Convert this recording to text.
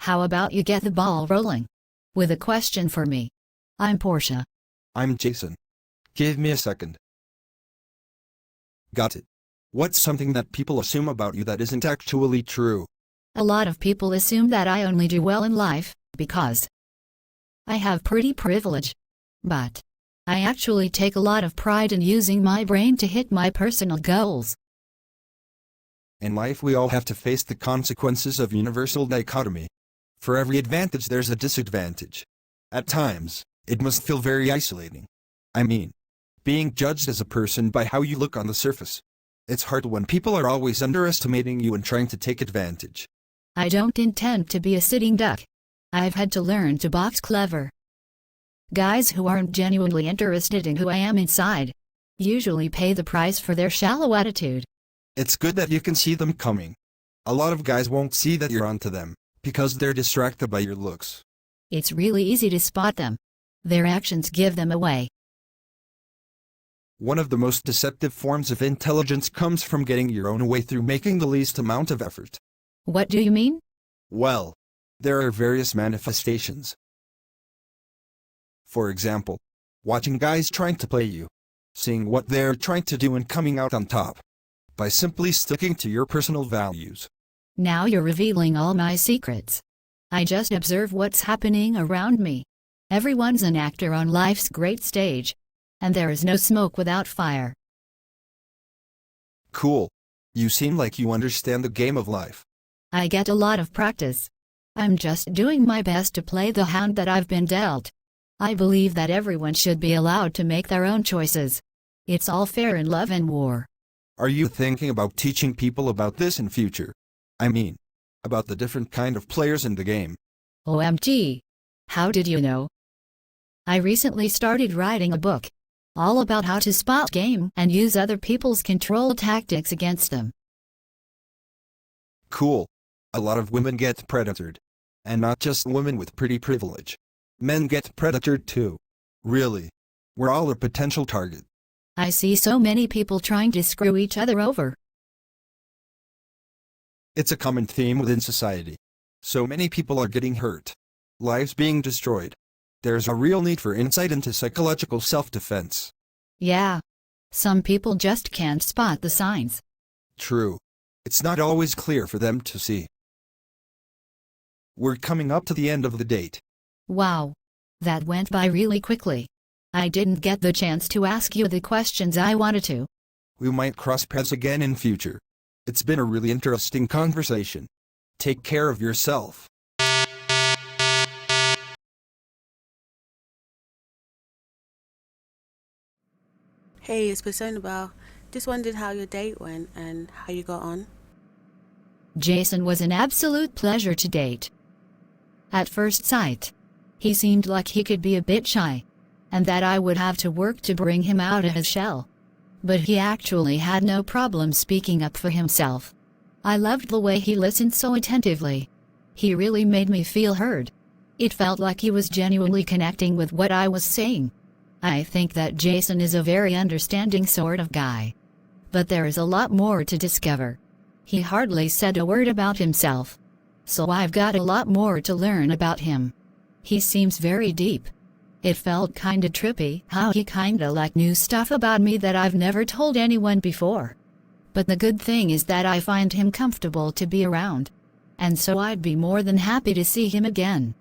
How about you get the ball rolling with a question for me? I'm Portia. I'm Jason. Give me a second. Got it. What's something that people assume about you that isn't actually true? A lot of people assume that I only do well in life because I have pretty privilege. But I actually take a lot of pride in using my brain to hit my personal goals. In life we all have to face the consequences of universal dichotomy. For every advantage there's a disadvantage. At times, it must feel very isolating. I mean, being judged as a person by how you look on the surface. It's hard when people are always underestimating you and trying to take advantage. I don't intend to be a sitting duck. I've had to learn to box clever. Guys who aren't genuinely interested in who I am inside usually pay the price for their shallow attitude. It's good that you can see them coming. A lot of guys won't see that you're onto them, because they're distracted by your looks. It's really easy to spot them. Their actions give them away. One of the most deceptive forms of intelligence comes from getting your own way through making the least amount of effort. What do you mean? Well, there are various manifestations. For example, watching guys trying to play you, seeing what they're trying to do and coming out on top, by simply sticking to your personal values. Now you're revealing all my secrets. I just observe what's happening around me. Everyone's an actor on life's great stage, and there is no smoke without fire. Cool. You seem like you understand the game of life. I get a lot of practice. I'm just doing my best to play the hand that I've been dealt. I believe that everyone should be allowed to make their own choices. It's all fair in love and war. Are you thinking about teaching people about this in future? I mean, about the different kind of players in the game. OMG. How did you know? I recently started writing a book, all about how to spot game and use other people's control tactics against them. Cool. A lot of women get predatored. And not just women with pretty privilege. Men get predatored too. Really. We're all a potential target. I see so many people trying to screw each other over. It's a common theme within society. So many people are getting hurt. Lives being destroyed. There's a real need for insight into psychological self-defense. Yeah. Some people just can't spot the signs. True. It's not always clear for them to see. We're coming up to the end of the date. Wow. That went by really quickly. I didn't get the chance to ask you the questions I wanted to. We might cross paths again in future. It's been a really interesting conversation. Take care of yourself. Hey, it's Persona Bell. Just wondered how your date went and how you got on. Jason was an absolute pleasure to date. At first sight, he seemed like he could be a bit shy, and that I would have to work to bring him out of his shell. But he actually had no problem speaking up for himself. I loved the way he listened so attentively. He really made me feel heard. It felt like he was genuinely connecting with what I was saying. I think that Jason is a very understanding sort of guy. But there is a lot more to discover. He hardly said a word about himself. So I've got a lot more to learn about him. He seems very deep. It felt kinda trippy how he kinda like knew stuff about me that I've never told anyone before. But the good thing is that I find him comfortable to be around. And so I'd be more than happy to see him again.